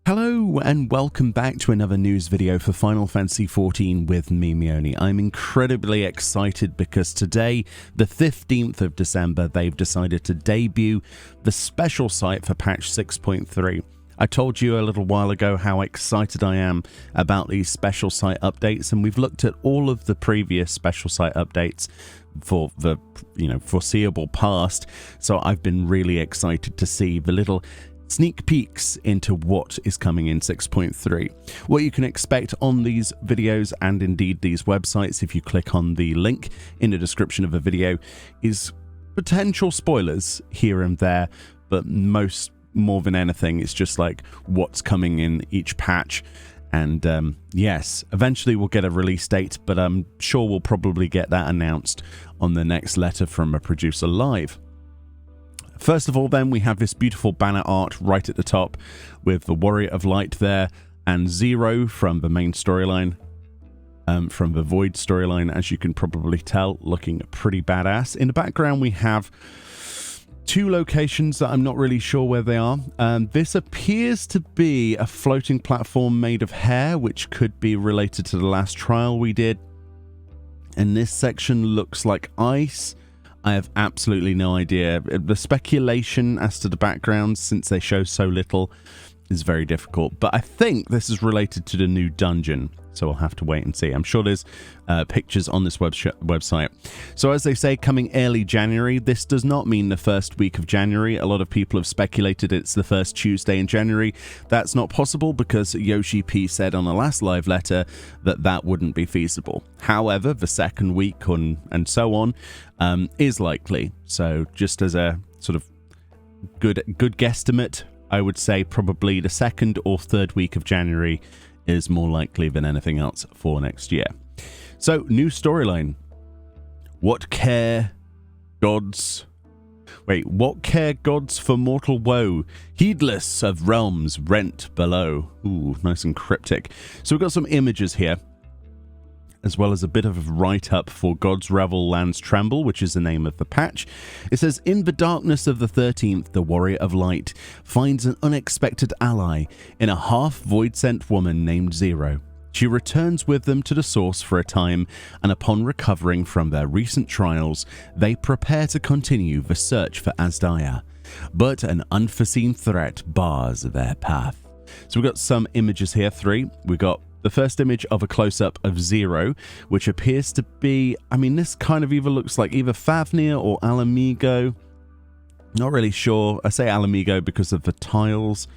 Hello and welcome back to another news video for Final Fantasy XIV with me, Meoni. I'm incredibly excited because today, the 15th of December, they've decided to debut the special site for patch 6.3. I told you a little while ago how excited I am about these special site updates, and we've looked at all of the previous special site updates for the foreseeable past, so I've been really excited to see the little sneak peeks into what is coming in 6.3. What you can expect on these videos and indeed these websites, if you click on the link in the description of the video, is potential spoilers here and there, but more than anything, it's just like what's coming in each patch. And yes, eventually we'll get a release date, but I'm sure we'll probably get that announced on the next letter from a producer live. First of all, then, we have this beautiful banner art right at the top with the Warrior of Light there and Zero from the main storyline, from the Void storyline, as you can probably tell, looking pretty badass. In the background, we have two locations that I'm not really sure where they are. This appears to be a floating platform made of hair, which could be related to the last trial we did. And this section looks like ice. I have absolutely no idea. The speculation as to the backgrounds, since they show so little, is very difficult. But I think this is related to the new dungeon, so we'll have to wait and see. I'm sure there's pictures on this website. So as they say, coming early January, this does not mean the first week of January. A lot of people have speculated it's the first Tuesday in January. That's not possible because Yoshi P said on the last live letter that that wouldn't be feasible. However, the second week and so on is likely. So just as a sort of good guesstimate, I would say probably the second or third week of January is more likely than anything else for next year. So, new storyline. What care gods for mortal woe, heedless of realms rent below. Ooh, nice and cryptic. So we've got some images here, as well as a bit of a write-up for God's Revel Lands Tremble, which is the name of the patch. It says, in the darkness of the 13th, the Warrior of Light finds an unexpected ally in a half-void-sent woman named Zero. She returns with them to the source for a time, and upon recovering from their recent trials, they prepare to continue the search for Azdaia. But an unforeseen threat bars their path. So we've got some images here, three. We've got the first image of a close-up of Zero, which appears to be, this kind of either looks like either Fafnir or Alamigo. Not really sure. I say Alamigo because of the tiles.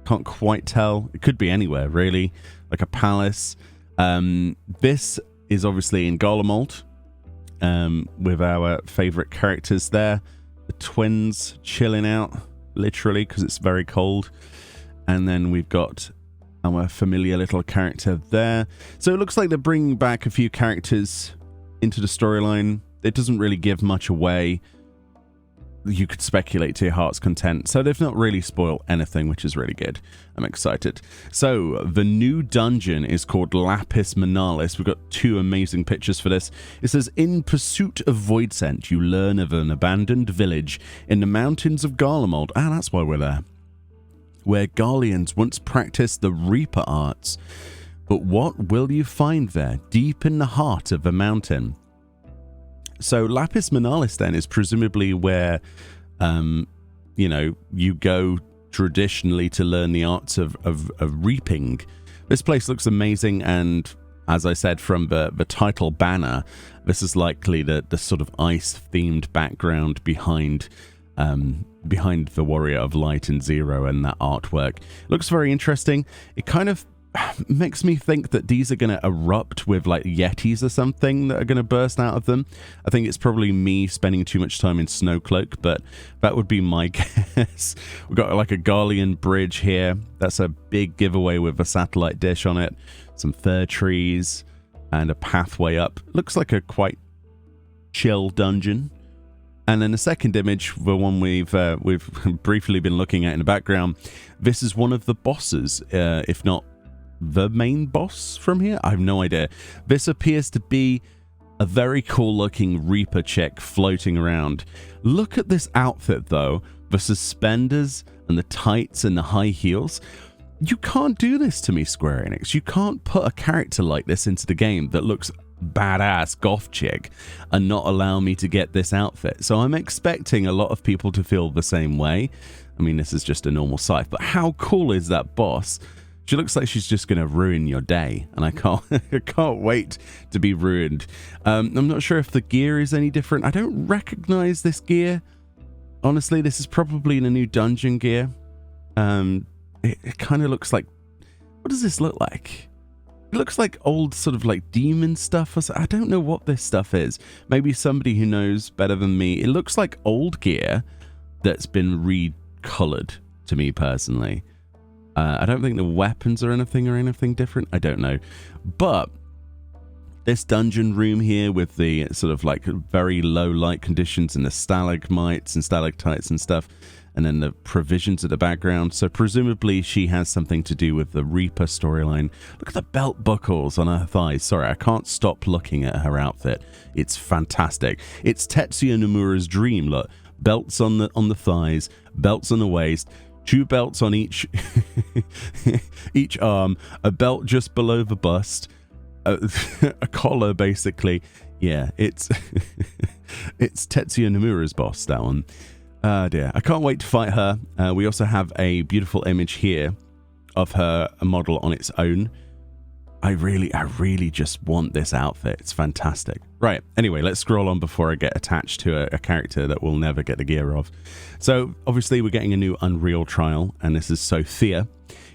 Can't quite tell. It could be anywhere, really. Like a palace. This is obviously in Garlemald, with our favorite characters there. The twins chilling out, literally, because it's very cold. And then we've got our familiar little character there. So it looks like they're bringing back a few characters into the storyline. It doesn't really give much away. You could speculate to your heart's content. So they've not really spoiled anything, which is really good. I'm excited. So the new dungeon is called Lapis Manalis. We've got two amazing pictures for this. It says, in pursuit of Voidsent, you learn of an abandoned village in the mountains of Garlemald. Ah, that's why we're there. Where Garleans once practiced the Reaper arts. But what will you find there, deep in the heart of the mountain? So Lapis Manalis then is presumably where, you go traditionally to learn the arts of reaping. This place looks amazing, and as I said from the title banner, this is likely the sort of ice-themed background behind the Warrior of Light and Zero and that artwork. Looks very interesting. It kind of makes me think that these are going to erupt with like yetis or something that are going to burst out of them. I think it's probably me spending too much time in Snowcloak, but that would be my guess. We've got like a Garlean bridge here. That's a big giveaway with a satellite dish on it. Some fir trees and a pathway up. Looks like a quite chill dungeon. And then the second image, the one we've briefly been looking at in the background, this is one of the bosses, if not the main boss from here? I have no idea. This appears to be a very cool looking Reaper chick floating around. Look at this outfit though, the suspenders and the tights and the high heels. You can't do this to me, Square Enix. You can't put a character like this into the game that looks badass goth chick and not allow me to get this outfit. So I'm expecting a lot of people to feel the same way. I mean, this is just a normal scythe, but how cool is that boss? She looks like she's just going to ruin your day, and I can't wait to be ruined. I'm not sure if the gear is any different. I don't recognize this gear. Honestly, this is probably in a new dungeon gear. It kind of looks like... What does this look like? It looks like old sort of like demon stuff. I don't know what this stuff is. Maybe somebody who knows better than me. It looks like old gear that's been recolored to me personally. I don't think the weapons are anything different. I don't know. But this dungeon room here with the sort of like very low light conditions and the stalagmites and stalactites and stuff, and then the provisions at the background. So presumably she has something to do with the Reaper storyline. Look at the belt buckles on her thighs. Sorry, I can't stop looking at her outfit. It's fantastic. It's Tetsuya Nomura's dream. Look, belts on the thighs, belts on the waist, 2 belts on each each arm, a belt just below the bust, a collar basically. Yeah, it's it's Tetsuya Nomura's boss, that one. Dear, I can't wait to fight her. We also have a beautiful image here of her model on its own. I really just want this outfit. It's fantastic. Right, anyway, let's scroll on before I get attached to a character that we'll never get the gear of. So, obviously, we're getting a new Unreal trial, and this is Sophia.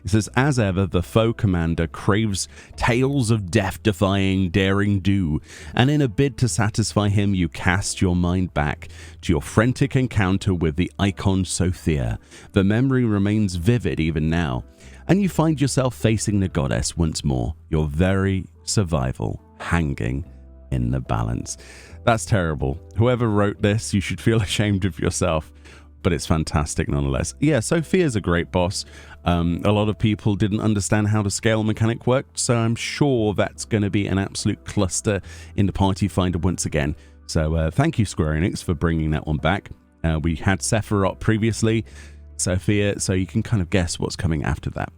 It says, as ever, the foe commander craves tales of death-defying daring do, and in a bid to satisfy him, you cast your mind back to your frantic encounter with the icon Sophia. The memory remains vivid even now, and you find yourself facing the goddess once more, your very survival hanging in the balance. That's terrible. Whoever wrote this, you should feel ashamed of yourself, but it's fantastic nonetheless. Yeah, Sophia's a great boss. A lot of people didn't understand how the scale mechanic worked, so I'm sure that's going to be an absolute cluster in the Party Finder once again. So thank you, Square Enix, for bringing that one back. We had Sephiroth previously, Sophia, so you can kind of guess what's coming after that.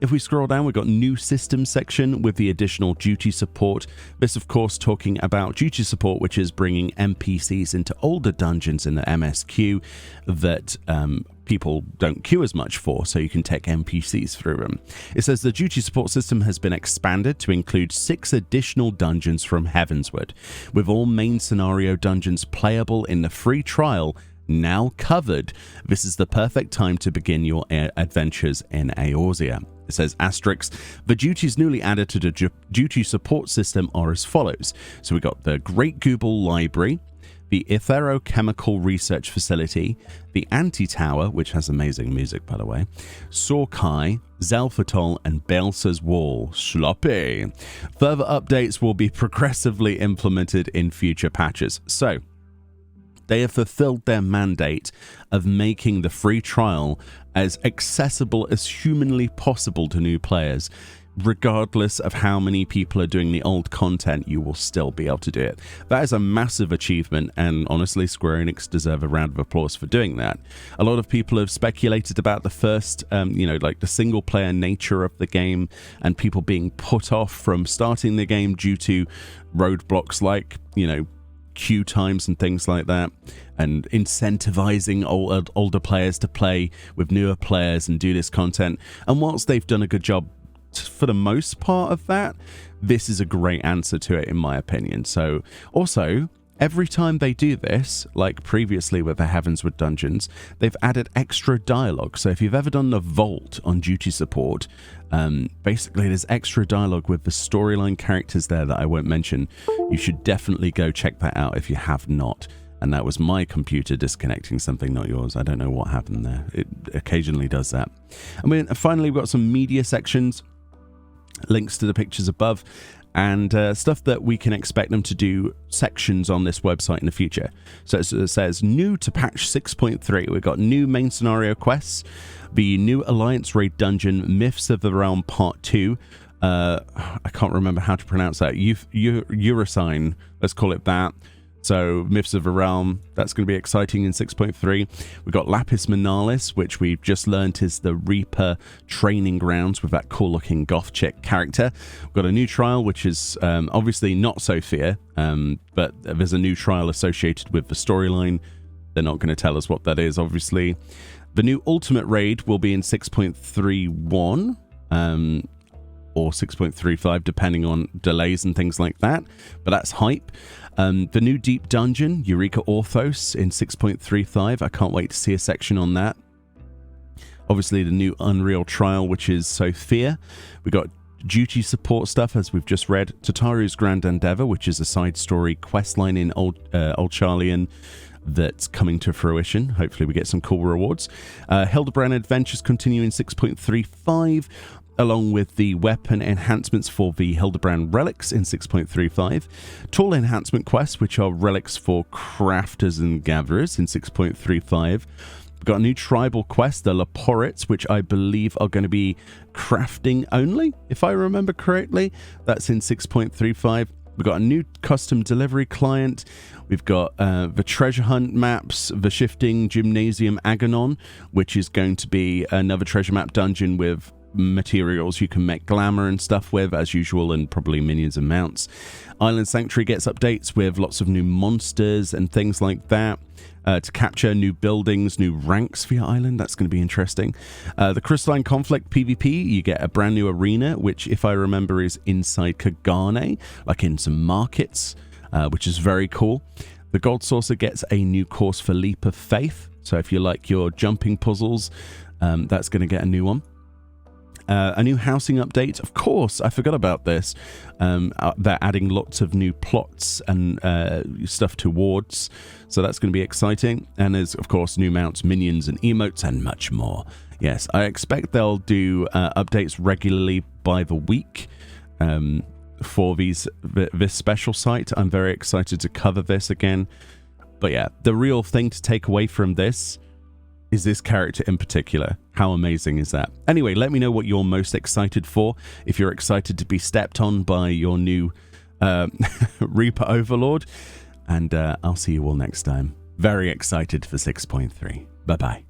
If we scroll down, we've got new system section with the additional duty support. This, of course, talking about duty support, which is bringing NPCs into older dungeons in the MSQ that people don't queue as much for, so you can take NPCs through them. It says the duty support system has been expanded to include 6 additional dungeons from Heavensward, with all main scenario dungeons playable in the free trial now covered. This is the perfect time to begin your adventures in Eorzea. It says asterisk, the duties newly added to the duty support system are as follows. So we got the Great Goobel Library, the Etherochemical Research Facility, the Anti-Tower, which has amazing music by the way, Sorkai, Zelfatol, and Baelsa's Wall. Sloppy. Further updates will be progressively implemented in future patches. So they have fulfilled their mandate of making the free trial as accessible as humanly possible to new players. Regardless of how many people are doing the old content, you will still be able to do it. That is a massive achievement, and honestly, Square Enix deserve a round of applause for doing that. A lot of people have speculated about the first, like the single-player nature of the game, and people being put off from starting the game due to roadblocks like, queue times and things like that, and incentivizing older players to play with newer players and do this content. And whilst they've done a good job for the most part of that, this is a great answer to it in my opinion. So also, every time they do this, like previously with the Heavensward dungeons, they've added extra dialogue. So if you've ever done the Vault on duty support, basically there's extra dialogue with the storyline characters there that I won't mention. You should definitely go check that out if you have not. And that was my computer disconnecting something, not yours. I don't know what happened there. It occasionally does that. And finally, we've got some media sections, links to the pictures above, and stuff that we can expect them to do sections on this website in the future. So it says new to patch 6.3. We've got new main scenario quests, the new Alliance Raid dungeon, Myths of the Realm Part 2. I can't remember how to pronounce that. Eurosine, let's call it that. So Myths of a Realm, that's going to be exciting in 6.3. We've got Lapis Manalis, which we've just learnt is the Reaper training grounds with that cool looking goth chick character. We've got a new trial, which is obviously not Sophia, but there's a new trial associated with the storyline. They're not going to tell us what that is, obviously. The new Ultimate Raid will be in 6.31. Or 6.35, depending on delays and things like that. But that's hype. The new Deep Dungeon, Eureka Orthos, in 6.35. I can't wait to see a section on that. Obviously, the new Unreal Trial, which is Sophia. We got duty support stuff, as we've just read. Tataru's Grand Endeavor, which is a side story quest line in Old Charlian that's coming to fruition. Hopefully, we get some cool rewards. Hildebrand Adventures continue in 6.35. Along with the weapon enhancements for the Hildebrand relics in 6.35, tool enhancement quests, which are relics for crafters and gatherers in 6.35. We've got a new tribal quest, the Laporites, which I believe are going to be crafting only, if I remember correctly. That's in 6.35. We've got a new custom delivery client. We've got the treasure hunt maps, the shifting gymnasium Aganon, which is going to be another treasure map dungeon with materials you can make glamour and stuff with, as usual, and probably minions and mounts. Island Sanctuary gets updates with lots of new monsters and things like that to capture new buildings, new ranks for your island. That's going to be interesting. The Crystalline Conflict PvP, you get a brand new arena, which, if I remember, is inside Kagane, like in some markets, which is very cool. The Gold Saucer gets a new course for Leap of Faith, so if you like your jumping puzzles, that's going to get a new one. A new housing update, of course, I forgot about this. They're adding lots of new plots and stuff to wards, so that's going to be exciting. And there's, of course, new mounts, minions, and emotes, and much more. Yes, I expect they'll do updates regularly by the week for this special site. I'm very excited to cover this again. But yeah, the real thing to take away from this is this character in particular. How amazing is that? Anyway, let me know what you're most excited for. If you're excited to be stepped on by your new Reaper Overlord. And I'll see you all next time. Very excited for 6.3. Bye-bye.